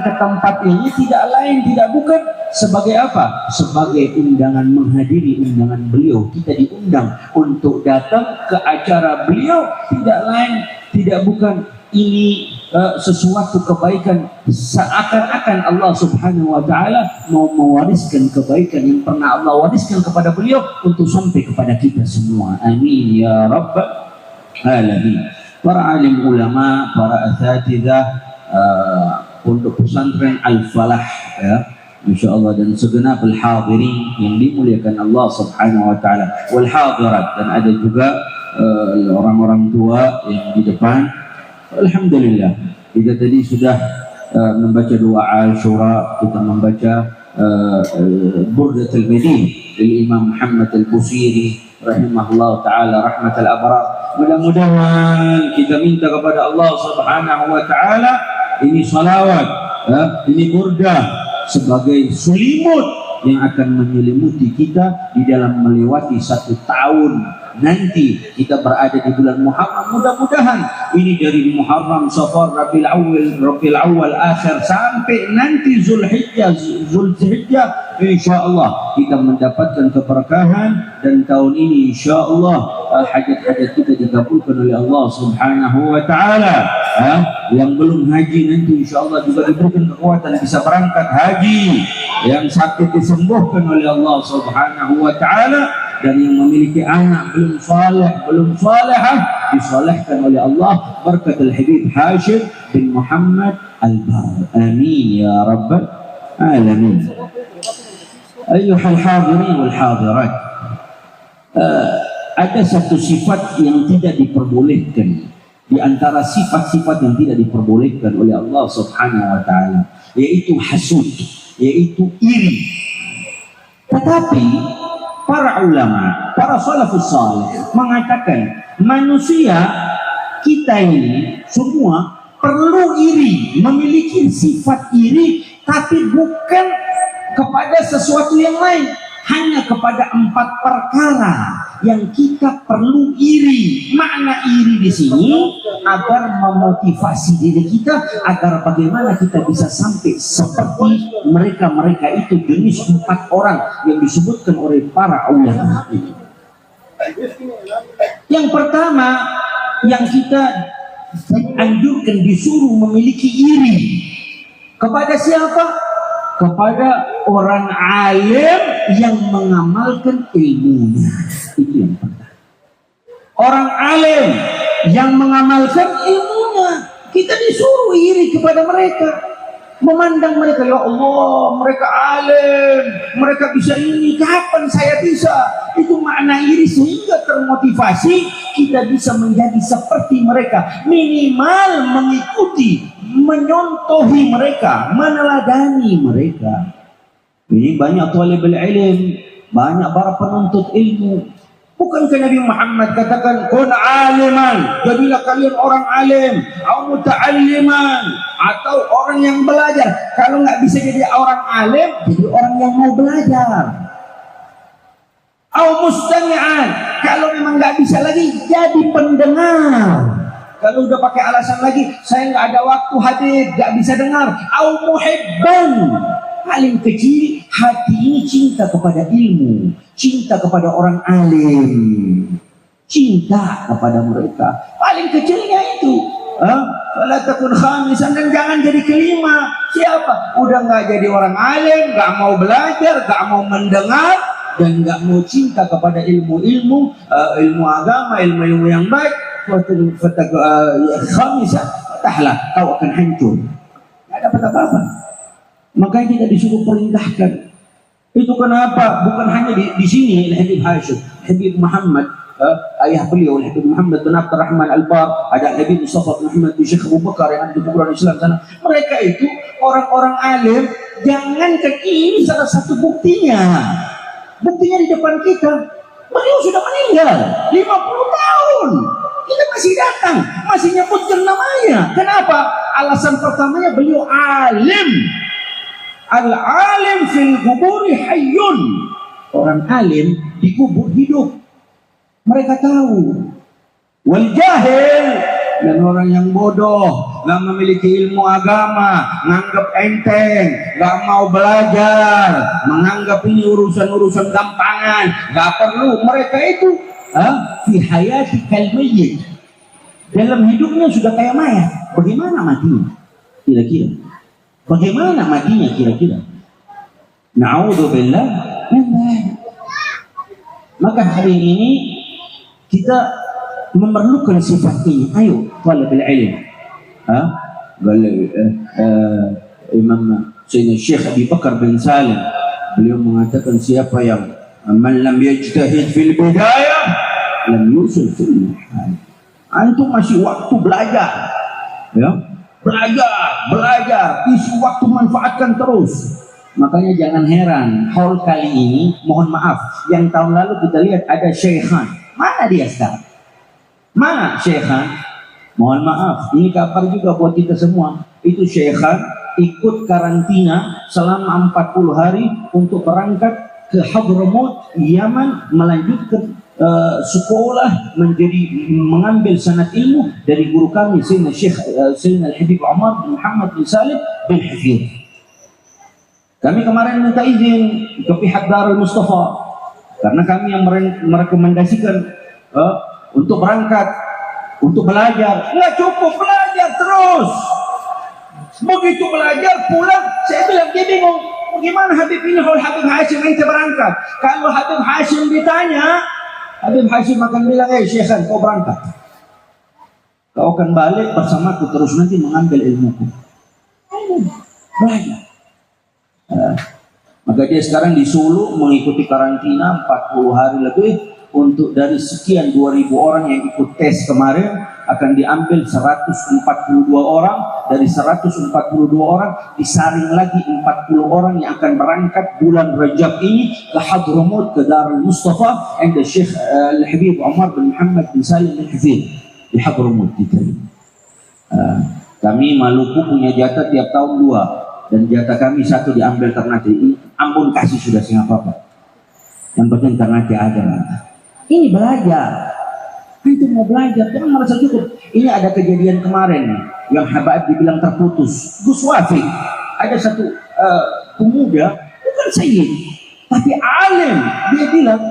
ke tempat ini tidak lain tidak bukan sebagai apa? Sebagai undangan menghadiri undangan beliau. Kita diundang untuk datang ke acara beliau, tidak lain tidak bukan ini sesuatu kebaikan, seakan-akan Allah Subhanahu wa taala mau mewariskan kebaikan yang pernah Allah wariskan kepada beliau untuk sampai kepada kita semua. Amin ya rabbal alamin. Para alim ulama, para asatidzah pondok pesantren Al-Falah ya, insyaallah, dan segenap al-hadirin yang dimuliakan Allah Subhanahu wa taala, wal hadirat, dan ada juga orang-orang tua yang di depan. Alhamdulillah, kita tadi sudah membaca doa Ashura, kita membaca Burdatul Madin dari Imam Muhammad Al-Busiri rahimahullah ta'ala rahmatal abrar. Mudah-mudahan kita minta kepada Allah Subhanahu wa ta'ala ini salawat, ini burdah sebagai selimut yang akan menyelimuti kita di dalam melewati 1 tahun nanti kita berada di bulan Muharram. Mudah-mudahan ini dari Muharram, Safar, Rabiul Awal, akhir sampai nanti Zulhijjah, insyaallah kita mendapatkan keberkahan, dan tahun ini insyaallah hajat-hajat kita dikabulkan oleh Allah Subhanahu wa taala. Yang belum haji nanti insyaallah juga diberikan kekuatan bisa berangkat haji, yang sakit disembuhkan oleh Allah Subhanahu wa taala, dan yang memiliki anak belum saleh, belum salehah disalehkan oleh Allah berkat al-Habib Hashim bin Muhammad Al-Bar. Amin ya rabbal alamin. Ayyuhal hadirin wal hadirat, ada satu sifat yang tidak diperbolehkan di antara sifat-sifat yang tidak diperbolehkan oleh Allah Subhanahu wa taala, yaitu hasud, yaitu iri. Tetapi para ulama, para salafus salih mengatakan manusia kita ini semua perlu iri, memiliki sifat iri, tapi bukan kepada sesuatu yang lain, hanya kepada 4 perkara yang kita perlu iri. Makna iri di sini agar memotivasi diri kita agar bagaimana kita bisa sampai seperti mereka itu, jenis 4 orang yang disebutkan oleh para ulama itu. Yang pertama yang kita dianjurkan, disuruh memiliki iri kepada siapa? Kepada orang alim yang mengamalkan ilmunya. Itu yang pertama. Orang alim yang mengamalkan ilmunya, kita disuruh iri kepada mereka, memandang mereka, ya Allah, mereka alim, mereka bisa ini, kapan saya bisa? Itu makna iri, sehingga termotivasi kita bisa menjadi seperti mereka, minimal mengikuti, menyontohi mereka, meneladani mereka. Ini banyak talibul ilm, banyak para penuntut ilmu. Bukankah Nabi Muhammad katakan kun aliman, jadilah kalian orang alim, atau muta'alliman, atau orang yang belajar. Kalau nggak bisa jadi orang alim, jadi orang yang mau belajar. Atau mustami'an, kalau memang nggak bisa lagi, jadi pendengar. Kalau udah pakai alasan lagi, saya nggak ada waktu hadir, nggak bisa dengar. Au muhibban, paling kecil hati ini cinta kepada ilmu, cinta kepada orang alim, cinta kepada mereka. Paling kecilnya itu. Fala takun khamisan, dan jangan jadi kelima. Siapa? Udah nggak jadi orang alim, nggak mau belajar, nggak mau mendengar, dan nggak mau cinta kepada ilmu-ilmu, ilmu agama, ilmu-ilmu yang baik. Khamisah, tahlah, kau akan hancur, tidak dapat apa-apa. Makanya kita disuruh perintahkan. Itu kenapa? Bukan hanya di sini Al-Habib Hashim, Habib Muhammad, ayah beliau Habib Muhammad bin Abdurrahman Al-Bar, ada Habib Mustafa bin Muhammad bin Syekh Abu Bakar yang ada di kuburan Islam sana. Mereka itu orang-orang alim. Jangankan ini, salah satu buktinya di depan kita, beliau sudah meninggal 50 tahun. Kita masih datang, masih nyebutkan namanya. Kenapa? Alasan pertamanya beliau alim. Al-alim fil kuburi hayyun. Orang alim di kubur hidup. Mereka tahu. Wal jahil Dan orang yang bodoh, nggak memiliki ilmu agama, nganggap enteng, nggak mau belajar, menganggap ini urusan-urusan gampangan, nggak perlu. Mereka itu fi hayati kalmayyit, dalam hidupnya sudah kayak mayat. Bagaimana matinya? Kira-kira. Bagaimana matinya kira-kira? Na'udzubillah. Maka hari ini kita memerlukan sifat ini. Ayo, talibul ilm. Imam Sayyidina Syekh Abi Bakar bin Salim, beliau mengatakan siapa yang man lam yajtahid fil bidayah lam yusil fil nihayah. Antum masih waktu belajar, ya, belajar, isi waktu manfaatkan terus. Makanya jangan heran, haul kali ini, mohon maaf, yang tahun lalu kita lihat ada Syekhan, mana dia sekarang? Mana Syekhan? Mohon maaf, ini kabar juga buat kita semua. Itu Syekhan ikut karantina selama 40 hari untuk berangkat ke Hadramaut, Yaman, melanjutkan sekolah, mengambil sanad ilmu dari guru kami Sayyidina Syekh Sayyidina Al-Habib Umar bin Muhammad bin Salim bin Hafidh. Kami kemarin minta izin ke pihak Darul Mustafa karena kami yang merekomendasikan untuk berangkat, untuk belajar. Nggak cukup belajar terus. Begitu belajar pulang, saya bilang dia bingung, bagaimana Habib ini kalau Habib Hashim ente berangkat? Kalau Habib Hashim ditanya, Habib Hashim akan bilang, Syekhan, kau berangkat. Kau akan balik bersamaku terus nanti mengambil ilmuku. Belajar. Maka dia sekarang di Sulu mengikuti karantina 40 hari lebih untuk dari sekian 2000 orang yang ikut tes kemarin akan diambil 142 orang. Dari 142 orang disaring lagi 40 orang yang akan berangkat bulan Rajab ini ke Hadramaut, ke Darul Mustafa and Syekh Al-Habib Umar bin Muhammad bin Salim bin Hafidh di Hadramaut kita. Kami Maluku punya jatah tiap tahun 2 dan jatah kami 1 diambil Ternate. Ampun kasih sudah sih apa-apa. Yang penting Ternate aja. Ini belajar. Itu mau belajar, jangan merasa cukup. Ini ada kejadian kemarin yang Habaib dibilang terputus. Gus Wafi, ada satu pemuda, bukan sayyid, tapi alim. Dia bilang,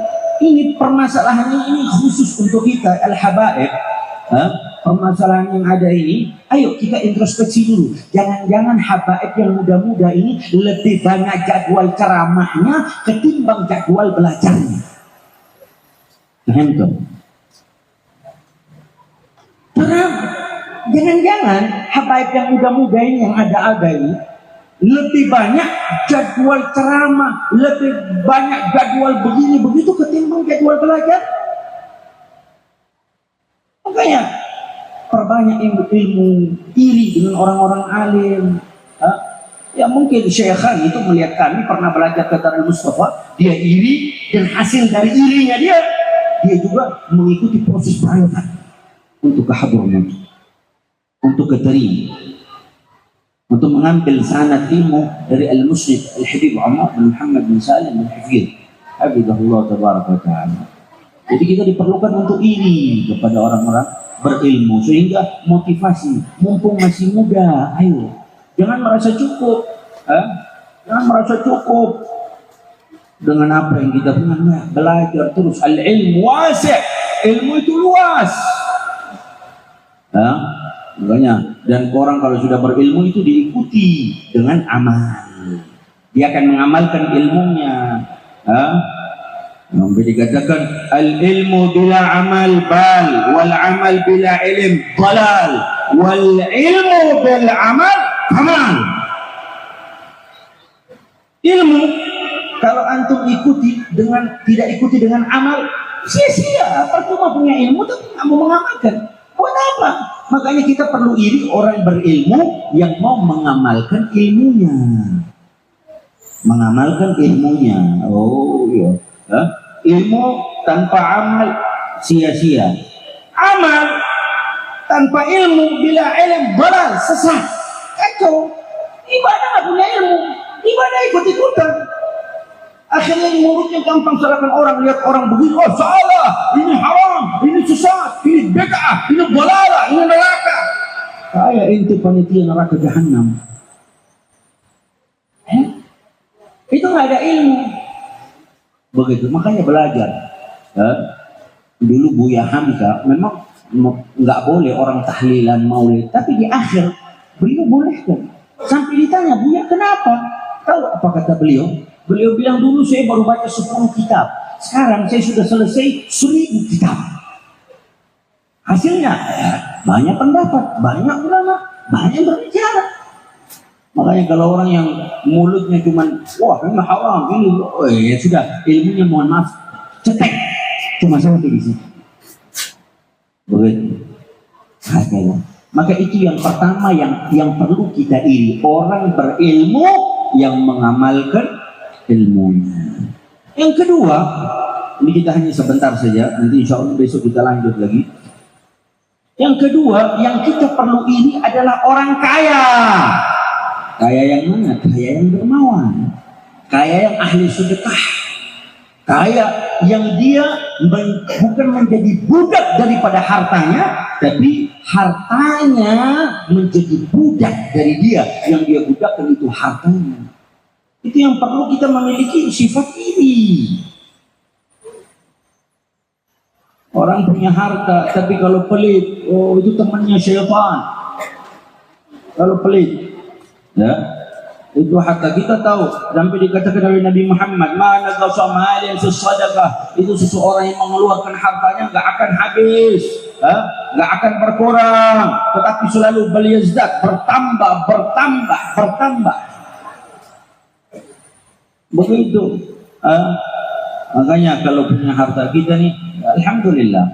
ini permasalahan ini khusus untuk kita Al-Habaib. Permasalahan yang ada ini, ayo kita introspeksi dulu. Jangan-jangan Habaib yang muda-muda ini lebih banyak jadwal ceramahnya ketimbang jadwal belajarnya. Jangan-jangan Habaib yang muda-muda ini yang ada ini lebih banyak jadwal ceramah, lebih banyak jadwal begini begitu ketimbang jadwal belajar. Makanya perbanyak ilmu iri dengan orang-orang alim. Ya mungkin Syekhan itu melihat kami pernah belajar ke Darul Mustafa, dia iri dan hasil dari irinya dia juga mengikuti proses perawatan untuk ke Hadramaut, untuk keterima, untuk mengambil sanad ilmu dari Al-Musnid Al-Habib Umar bin Muhammad bin Salim bin Hafidh Hafidhahullah tabaraka wa ta'ala. Jadi kita diperlukan untuk iri kepada orang-orang berilmu sehingga motivasi, mumpung masih muda, ayo jangan merasa cukup, jangan merasa cukup dengan apa yang kita punya. Belajar terus. Al-ilmu wasi', ilmu itu luas. Makanya, dan orang kalau sudah berilmu itu diikuti dengan amal. Dia akan mengamalkan ilmunya. Yang dikatakan al-ilmu bila amal bal, wal amal bila ilm dalal, wal ilmu bil amal kamal. Ilmu kalau antum ikuti dengan tidak ikuti dengan amal, sia-sia. Percuma punya ilmu tapi nggak mau mengamalkan. Buat apa? Makanya kita perlu iri orang berilmu yang mau mengamalkan ilmunya. Mengamalkan ilmunya. Oh iya. Ilmu tanpa amal sia-sia. Amal tanpa ilmu bila ilmu balal sesat. Kacau. Ibadah nggak punya ilmu. Ibadah ikut-ikutan. Akhirnya mulutnya gampang salahkan orang, lihat orang begini, oh salah, ini haram, ini sesat, ini bid'ah, ini balala, ini neraka. Kayak ente panitia neraka jahanam. Itu nggak ada ilmu. Begitu, makanya belajar. Dulu Buya Hamka memang nggak boleh orang tahlilan maulid, tapi di akhir beliau bolehkan. Sampai ditanya, Buya kenapa? Tahu apa kata beliau? Beliau bilang, dulu saya baru baca 10 kitab. Sekarang saya sudah selesai 1000 kitab. Hasilnya banyak pendapat, banyak ulama, banyak berbicara. Makanya kalau orang yang mulutnya cuman wah ini haram, ini ya sudah, ilmunya mohon maaf cetek, cuma sampai di situ. Begitu. Maka itu yang pertama yang perlu kita iri, orang berilmu yang mengamalkan ilmunya. Yang kedua, ini kita hanya sebentar saja, nanti insya Allah besok kita lanjut lagi. Yang kedua, yang kita perlu iri adalah orang kaya. Kaya yang mana? Kaya yang dermawan, kaya yang ahli sedekah, kaya yang dia bukan menjadi budak daripada hartanya, tapi hartanya menjadi budak dari dia. Yang dia budakkan itu hartanya. Itu yang perlu kita memiliki sifat iri. Orang punya harta, tapi kalau pelit, oh itu temannya syaitan. Kalau pelit, ya, itu harta kita tahu. Sampai dikatakan oleh Nabi Muhammad, mana qasa malin sedekah, itu seseorang yang mengeluarkan hartanya nggak akan habis, nggak akan berkurang, tetapi selalu beliazdat, bertambah. Begitu. Makanya kalau punya harta kita nih, alhamdulillah,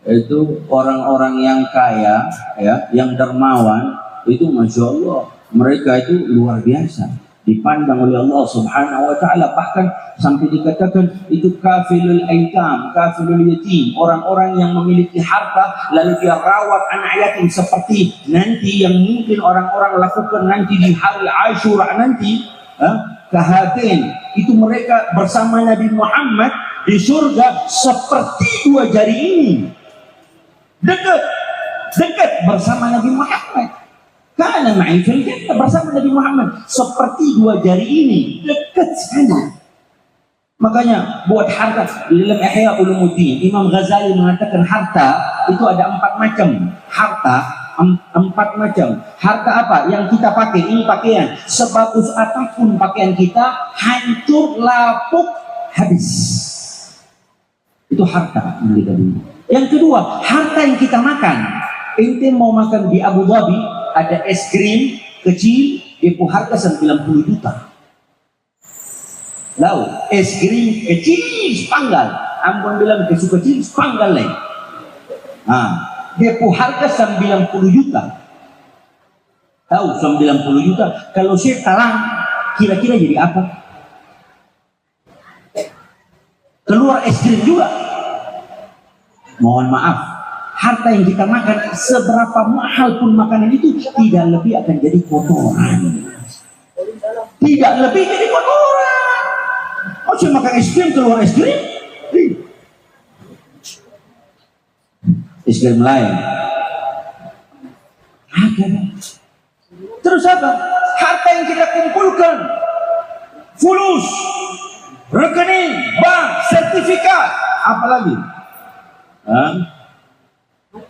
itu orang-orang yang kaya, ya, yang dermawan, itu masya Allah, mereka itu luar biasa dipandang oleh Allah Subhanahu wa Ta'ala. Bahkan sampai dikatakan itu kafilul aitam, kafilul yatim, orang-orang yang memiliki harta lalu dia rawat anak yatim, seperti nanti yang mungkin orang-orang lakukan nanti di hari Asyura nanti, kahatin, itu mereka bersama Nabi Muhammad di surga seperti 2 jari ini, dekat bersama Nabi Muhammad. Karena ma'ifil kita bersama Nabi Muhammad seperti 2 jari ini, dekat sekali. Makanya buat harta, di dalam Ihya Ulumuddin Imam Ghazali mengatakan harta itu ada 4 macam. Harta 4 macam. Harta apa? Yang kita pakai, ini pakaian. Sebagus apapun pakaian kita, hancur, lapuk, habis. Itu harta yang kita beli. Yang kedua, harta yang kita makan. Ente mau makan di Abu Dhabi, ada es krim kecil, itu harga 90 juta. Lalu es krim kecil sepanggal, ampun bilang kecil sepanggal lain. Dia harga 90 juta. Tahu 90 juta? Kalau saya talang, kira-kira jadi apa? Keluar es krim juga. Mohon maaf, harta yang kita makan, seberapa mahal pun makanan itu, tidak lebih akan jadi kotoran. Tidak lebih jadi kotoran. Oh, saya makan es krim, keluar es krim? Es krim lain. Terus apa? Harta yang kita kumpulkan, fulus, rekening, bank, sertifikat, apa lagi?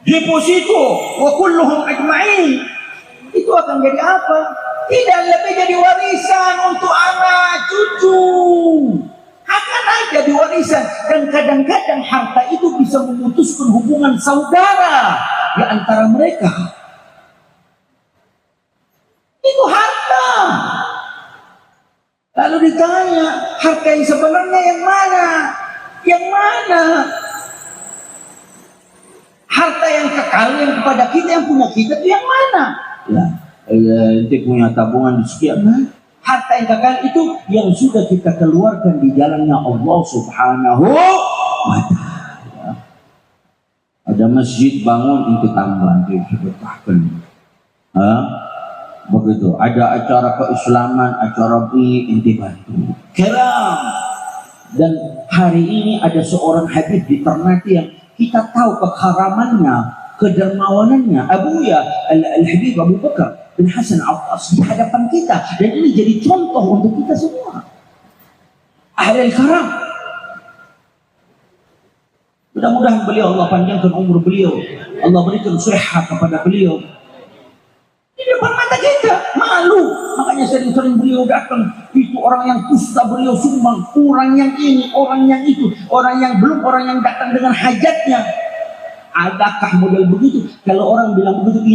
Deposito, wa kulluhum ajma'in, itu akan jadi apa? Tidak lebih jadi warisan untuk anak cucu. Akan ada di warisan. Dan kadang-kadang harta itu bisa memutuskan hubungan saudara di antara mereka. Itu harta. Lalu ditanya, harta yang sebenarnya yang mana? Yang mana? Harta yang kekal yang kepada kita, yang punya kita itu yang mana? Nanti punya tabungan di sekian. Harta yang kekal itu yang sudah kita keluarkan di jalannya Allah Subhanahu wa Ta'ala. Ada masjid bangun, itu tambah, itu sedekahkan. Begitu. Ada acara keislaman, acara ini, inti bantu. Kiram. Dan hari ini ada seorang Habib di Ternate yang kita tahu keharamannya, kedermawanannya, Abuya Al-Habib Abu Bakar bin Hasan Al-Attas di hadapan kita, dan ini jadi contoh untuk kita semua. Ahlul karam. Mudah-mudahan beliau Allah panjangkan umur beliau, Allah berikan sehat kepada beliau. Di depan mata kita malu, makanya sering-sering beliau datang, itu orang yang kusta beliau sumbang, orang yang ini, orang yang itu, orang yang belum, orang yang datang dengan hajatnya. Adakah model begitu? Kalau orang bilang begitu,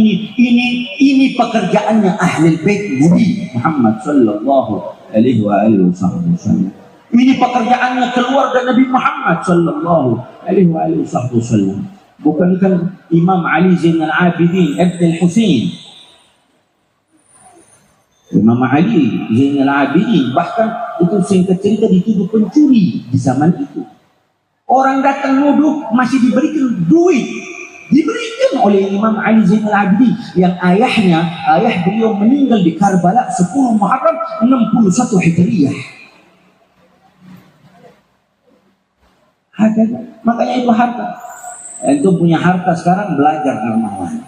ini pekerjaannya ahli bait Nabi Muhammad sallallahu alaihi wasallam. Ini pekerjaannya keluarga Nabi Muhammad sallallahu alaihi wasallam. Bukankah Imam Ali Zainal Abidin Ibn al-Husain, Imam Ali Zainal Abidin, bahkan itu singkat cerita dituduh pencuri di zaman itu. Orang datang nuduh, masih diberikan duit, diberikan oleh Imam Ali Zainal Abidin yang ayah beliau meninggal di Karbala 10 Muharram 61 Hijriyah. Makanya itu harta. Itu punya harta sekarang, belajar dermawan.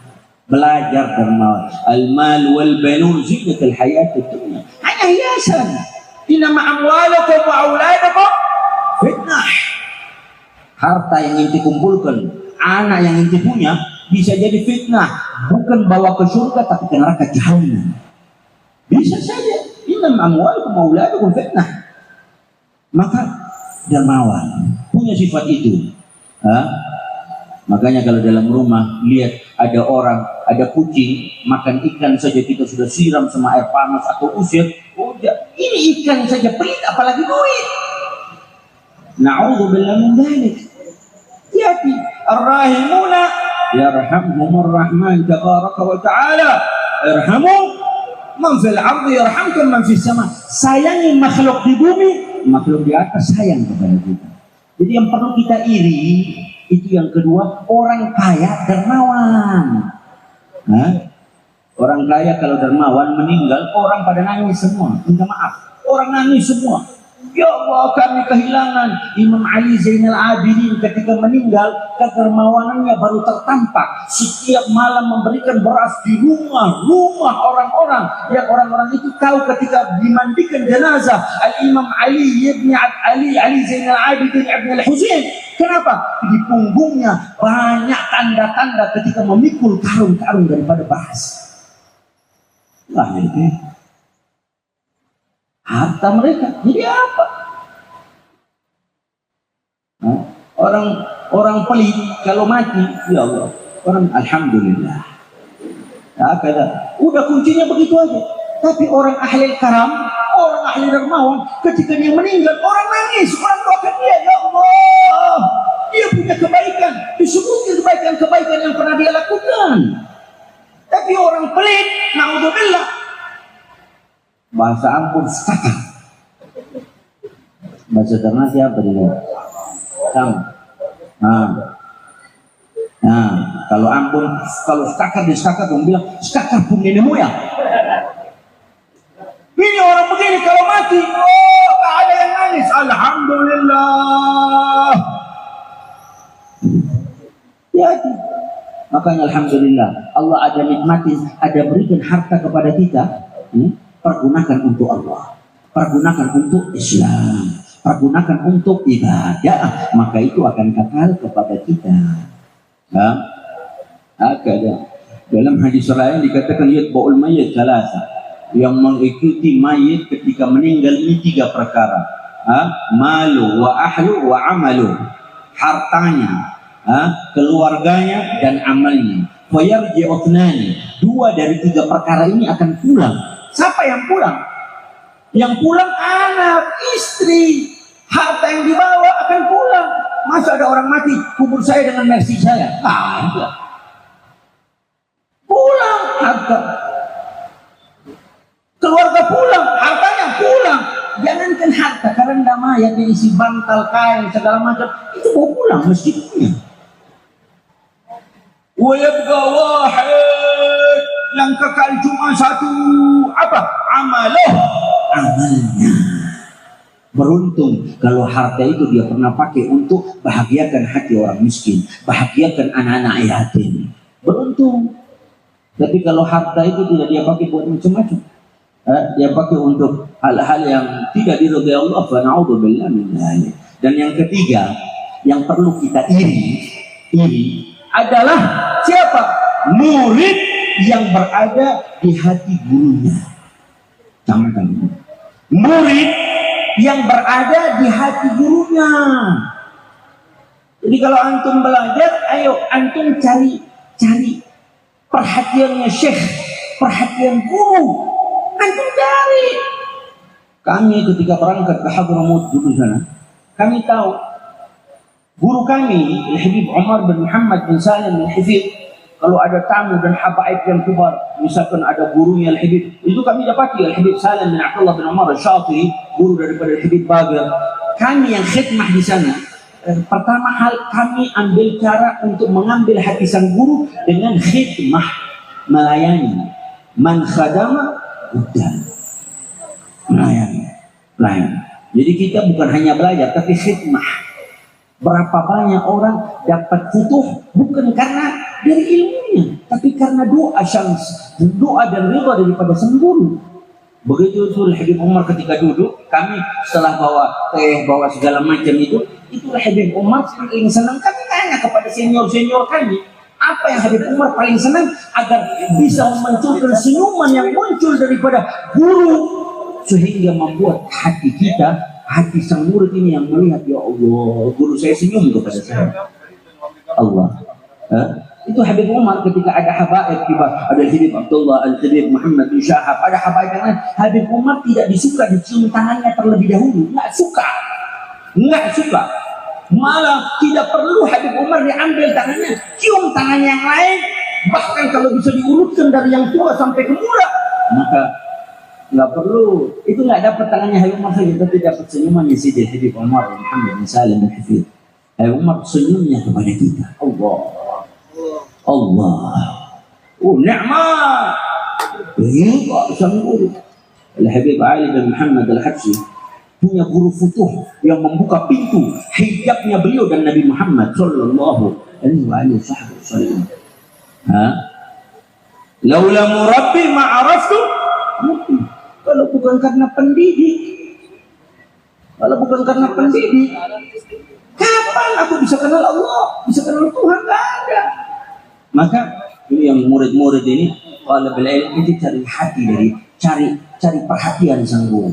Belajar dermawan. Al-mal wal banun zinatul hayatid dunya. Hanya hiasan. Innama amwalukum wa auladukum fitnah. Harta yang inti kumpulkan, anak yang inti punya, bisa jadi fitnah. Bukan bawa ke surga, tapi ke neraka jahannam. Bisa saja. Innama amwalukum wa auladukum fitnah. Maka dermawan punya sifat itu. Makanya kalau dalam rumah lihat ada orang, ada kucing makan ikan saja kita sudah siram sama air panas atau usir, udah ini ikan saja pelit, apalagi duit. Na'udzubillah min dzalik. Yati ar-rahimuna yarhamhumur rahman tabaraka wa ta'ala. Irhamu man fil ardi yarhamkum man fis sama. Sayangi makhluk di bumi, makhluk di atas sayang kepada kita. Jadi yang perlu kita iri itu yang kedua, orang kaya dermawan. Orang kaya kalau dermawan meninggal, orang pada nangis semua, minta maaf. Orang nangis semua. Ya Allah, kami kehilangan Imam Ali Zainal Abidin ketika meninggal, kedermawanannya baru tertampak. Setiap malam memberikan beras di rumah orang-orang, yang orang-orang itu tahu ketika dimandikan jenazah Al-Imam Ali ibn Ali Zainal Abidin ibn al-Husain. Kenapa? Di punggungnya banyak tanda-tanda ketika memikul karung-karung daripada beras. Nah, ini harta mereka. Jadi apa? Orang pelit kalau mati, ya Allah, orang alhamdulillah. Udah kuncinya begitu aja. Tapi orang ahli karam, orang ahli dermawan, ketika dia meninggal, orang nangis, orang doakan dia, ya Allah, dia punya kebaikan, disebutkan kebaikan yang pernah dia lakukan. Tapi orang pelit, naudzubillah, bahasa ampun stakar. Bahasa Ternate apa dia? Sama. Kalau ampun, kalau stakar di stakar, orang bilang stakar pun nenek moyang. Ini orang begini kalau mati, oh tak ada yang nangis. Alhamdulillah. Ya, makanya alhamdulillah Allah ada nikmatin, ada berikan harta kepada kita. Pergunakan untuk Allah, pergunakan untuk Islam, pergunakan untuk ibadah, maka itu akan kekal kepada kita. Dalam hadis lain dikatakan lihat baul mayit salasa, yang mengikuti mayit ketika meninggal ini 3 perkara. Malu wa ahlu wa amalu, hartanya, keluarganya dan amalnya. Fayarji'u thnani, 2 dari 3 perkara ini akan pulang. Siapa yang pulang? Yang pulang anak, istri, harta yang dibawa akan pulang. Masa ada orang mati, kubur saya dengan mercy saya? Ada. Pulang harta. Keluarga pulang, hartanya pulang. Jangankan harta, karena mayat yang isi bantal, kain, segala macam, itu mau pulang mesti punya. Wa yabqa wahid, yang kekal cuma 1, apa? Amalnya. Beruntung kalau harta itu dia pernah pakai untuk bahagiakan hati orang miskin, bahagiakan anak-anak yatim. Beruntung. Tapi kalau harta itu tidak dia pakai buat macam-macam, dia pakai untuk hal-hal yang tidak diridhai Allah, fa na'udzubillah min dzalik. Dan yang ketiga yang perlu kita iri adalah siapa? Murid yang berada di hati gurunya. Jangan. Murid yang berada di hati gurunya. Jadi kalau antum belajar, ayo antum cari perhatiannya syekh, perhatian guru. Antum cari. Kami ketika berangkat ke Hadramut dulu sana, kami tahu guru kami Al-Habib Umar bin Muhammad bin Salim Al-Hifidh, kalau ada tamu dan habaib yang kubar, misalkan ada gurunya Al-Habib, itu kami dapati Al-Habib Salim bin Abdullah bin Umar Al-Syatibi, guru daripada Al-Habib Bagir. Kami yang khidmah di sana, pertama hal kami ambil cara untuk mengambil hati sang guru dengan khidmah, melayani. Man khadama udah melayani. Jadi kita bukan hanya belajar tapi khidmah. Berapa banyak orang dapat futuh bukan karena dari ilmunya, tapi karena doa dan ridha daripada sang guru. Begitu Sul Habib Umar ketika duduk, kami setelah bawa teh, bawa segala macam itulah Habib Umar paling senang. Kami tanya kepada senior kami, apa yang Habib Umar paling senang agar bisa memunculkan senyuman yang muncul daripada guru, sehingga membuat hati kita, hati sang murid ini yang melihat, ya Allah, guru saya senyum kepada saya. Allah. Itu Habib Umar ketika ada habaib kibar, ada Habib Abdullah, Al-Habib Muhammad bin Syahab, ada habaib yang lain. Habib Umar tidak disuka dicium tangannya terlebih dahulu, nggak suka. Malah tidak perlu Habib Umar diambil tangannya, cium tangannya yang lain. Bahkan kalau bisa diurutkan dari yang tua sampai ke muda, maka nggak perlu. Itu nggak dapat tangannya Habib Umar saja, tapi dapat senyumannya Sidi Habib Umar Muhammad bin Salim Al-Hifidh. Habib Umar senyumnya kepada kita. Allah. Oh, nikmat. Ini sang guru. Al-Habib Ali bin Muhammad Al-Habsyi punya guru futuh yang membuka pintu hijabnya beliau dan Nabi Muhammad sallallahu alaihi wasallam. Laula murabbi ma'araftu. Kalau bukan karena pendidik, kapan aku bisa kenal Allah, bisa kenal Tuhan? Nggak ada. Maka ini yang murid-murid ini, kalau belajar itu cari hati cari perhatian sang guru,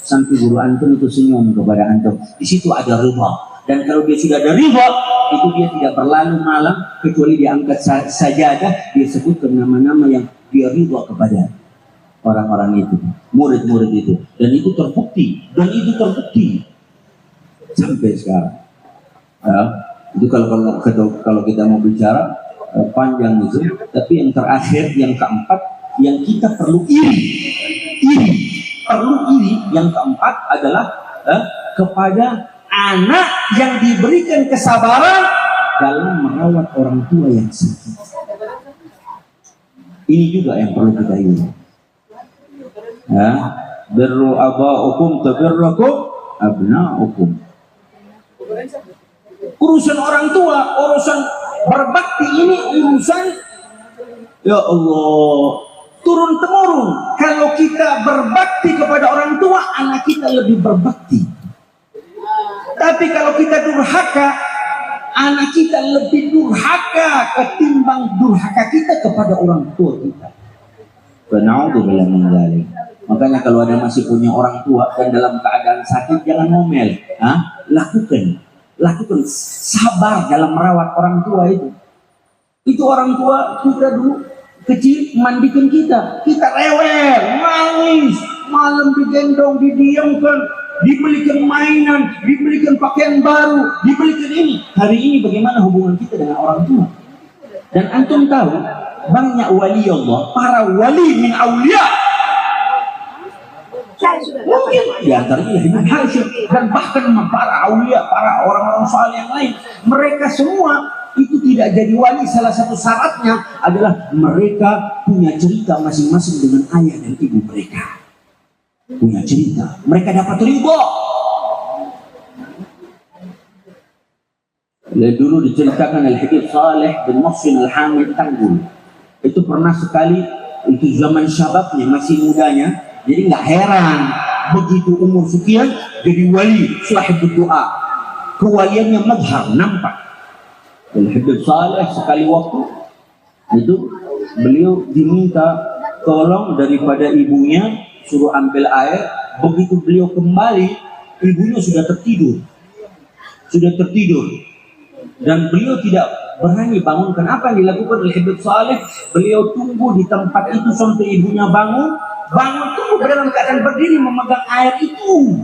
sampai guru antum itu senyum kepada antum. Di situ ada ridha, dan kalau dia sudah ada ridha, itu dia tidak berlalu malam kecuali dia angkat sajadah, dia sebutkan nama-nama yang dia ridha kepada orang-orang itu, murid-murid itu, dan itu terbukti sampai sekarang. Itu kalau kita mau bicara panjang itu, tapi yang terakhir, yang keempat, yang kita perlu iri, yang keempat adalah kepada anak yang diberikan kesabaran dalam merawat orang tua yang sakit. Ini juga yang perlu kita iri. Birru aba'ukum tabirrakum abna'ukum. Urusan orang tua, urusan berbakti ini urusan, ya Allah, turun temurun. Kalau kita berbakti kepada orang tua, anak kita lebih berbakti. Tapi kalau kita durhaka, anak kita lebih durhaka ketimbang durhaka kita kepada orang tua kita. Na'udzubillah min dzalik. Makanya kalau ada masih punya orang tua dan dalam keadaan sakit, jangan ngomel. Lakukan sabar dalam merawat orang tua itu. Itu orang tua kita dulu kecil mandikan kita rewel, nangis, malam digendong, didiamkan, dibelikan mainan, dibelikan pakaian baru, dibelikan ini. Hari ini bagaimana hubungan kita dengan orang tua? Dan antum tahu banyak wali Allah, para wali min aulia, mungkin di antaranya Habib Hashim, dan bahkan para aulia, para orang-orang saleh yang lain, mereka semua itu tidak jadi wali. Salah satu syaratnya adalah mereka punya cerita masing-masing dengan ayah dan ibu mereka. Punya cerita, mereka dapat ridha. Dulu diceritakan Al-Habib Saleh bin Muhsin Al-Hamid Tanggul. Itu pernah sekali, itu zaman syababnya, masih mudanya. Jadi nggak heran begitu umur sekian jadi wali, sahibul doa. Kewaliannya madhar, nampak. Al-Habib Saleh sekali waktu itu beliau diminta tolong daripada ibunya, suruh ambil air. Begitu beliau kembali, ibunya sudah tertidur. Dan beliau tidak berani bangunkan. Apa yang dilakukan oleh Habib Saleh? Beliau tunggu di tempat itu sampai ibunya bangun tunggu dalam keadaan berdiri memegang air itu.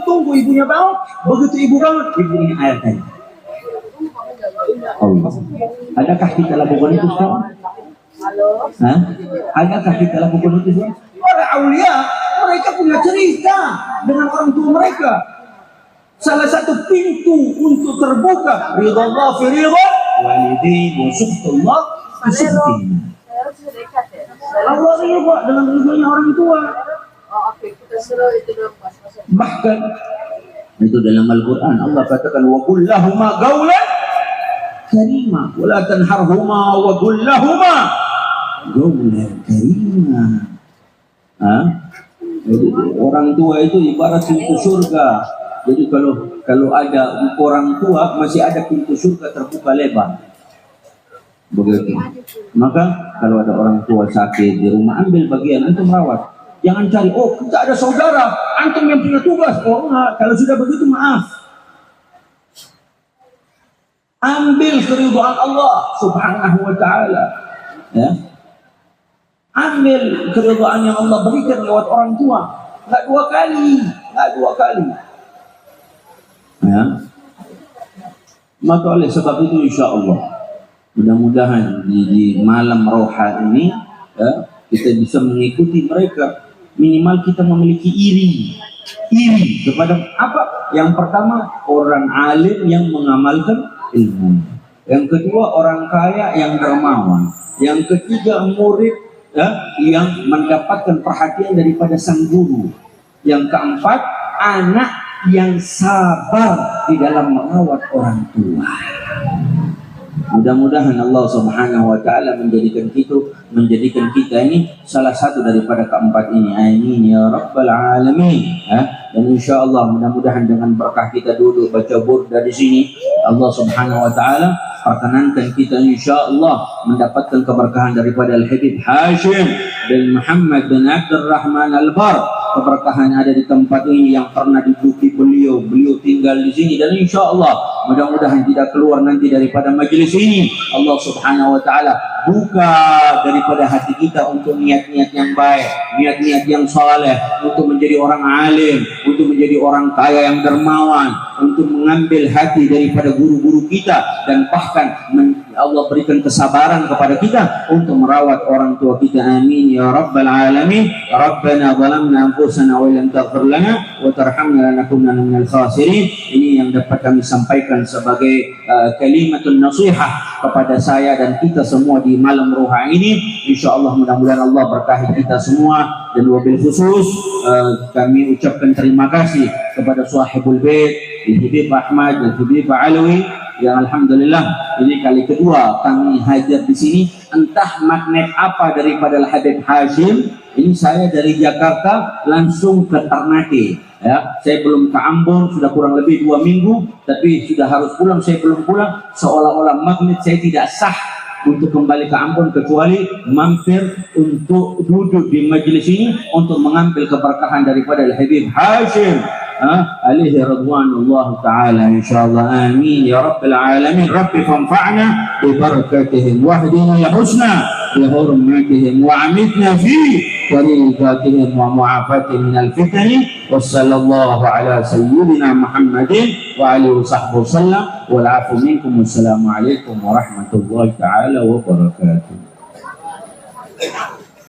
Tunggu ibunya bangun. Begitu ibu bangun, ibunya air tadi. Allah. Adakah kita lakukan itu sekarang? Adakah kita lakukan itu sekarang? Para aulia, mereka punya cerita dengan orang tua mereka. Salah satu pintu untuk terbuka ridha Allah fi ridha walidain wa suhtullah fi suhti. Allah ridha dengan ridhonya orang tua. Bahkan itu dalam Al-Quran Allah katakan wa qul lahuma qawlan karima wa la tanharhuma wa qul lahuma qawlan karima. Jadi orang tua itu ibarat pintu surga. Jadi kalau ada orang tua, masih ada pintu surga terbuka lebar. Begitu. Maka kalau ada orang tua sakit di rumah, ambil bagian antum rawat. Jangan cari, oh kita ada saudara, antum yang punya tugas. Oh enggak, kalau sudah begitu maaf. Ambil keridhaan Allah Subhanahu wa taala. Ya. Ambil keridhaan yang Allah berikan lewat orang tua. Enggak dua kali. Ya. Maka oleh sebab itu insya Allah mudah-mudahan di malam roha ini ya, kita bisa mengikuti mereka. Minimal kita memiliki iri kepada apa? Yang pertama orang alim yang mengamalkan ilmu. Yang kedua orang kaya yang dermawan. Yang ketiga murid ya, yang mendapatkan perhatian daripada sang guru. Yang keempat anak yang sabar di dalam merawat orang tua. Mudah-mudahan Allah Subhanahu wa taala menjadikan kita ini salah satu daripada keempat ini. Amin ya rabbal alamin. Dan insyaallah mudah-mudahan dengan berkah kita duduk baca burda di sini, Allah Subhanahu wa taala perkenankan kita insyaallah mendapatkan keberkahan daripada Al-Habib Hashim bin Muhammad bin Abdul Rahman Al-Bar. Keberkahan ada di tempat ini yang pernah diduduki beliau tinggal di sini, dan insya Allah mudah-mudahan tidak keluar nanti daripada majelis ini. Allah Subhanahu wa taala buka daripada hati kita untuk niat-niat yang baik, niat-niat yang saleh, untuk menjadi orang alim, untuk menjadi orang kaya yang dermawan, untuk mengambil hati daripada guru-guru kita, dan bahkan Allah berikan kesabaran kepada kita untuk merawat orang tua kita. Amin ya rabbal alamin. Rabbana zalamna anfusana wa lam taghfir lana wa tarhamna lanakunanna minal khasirin. Ini yang dapat kami sampaikan sebagai kalimatun nasihah kepada saya dan kita semua di malam roha ini. Insyaallah mudah-mudahan Allah berkahi kita semua, dan wabil khusus kami ucapkan terima kasih kepada sahibul bait Habib Ahmad dan Habib Alwi yang alhamdulillah ini kali kedua kami hadir di sini. Entah magnet apa daripada Al-Habib Hashim. Ini saya dari Jakarta langsung ke Ternate. Ya, saya belum ke Ambon, sudah kurang lebih 2 minggu, tapi sudah harus pulang. Saya belum pulang, seolah-olah magnet saya tidak sah untuk kembali ke Ambon kecuali mampir untuk duduk di majelis ini untuk mengambil keberkahan daripada Al-Habib Hashim alaihi radwanullah ta'ala insyaallah. Amin ya rabbil alamin. Rabbi fanfa'na bi barakatihim wahdina ya husna bi hurmatihim wa amitna fi tariqatihim wa mu'afatihim minal fitani. Wassallallahu ala sayyidina Muhammadin wa alihi wa sahbihi wasallam wal afu minkum. Wassalamu alaikum warahmatullahi ta'ala wabarakatuh.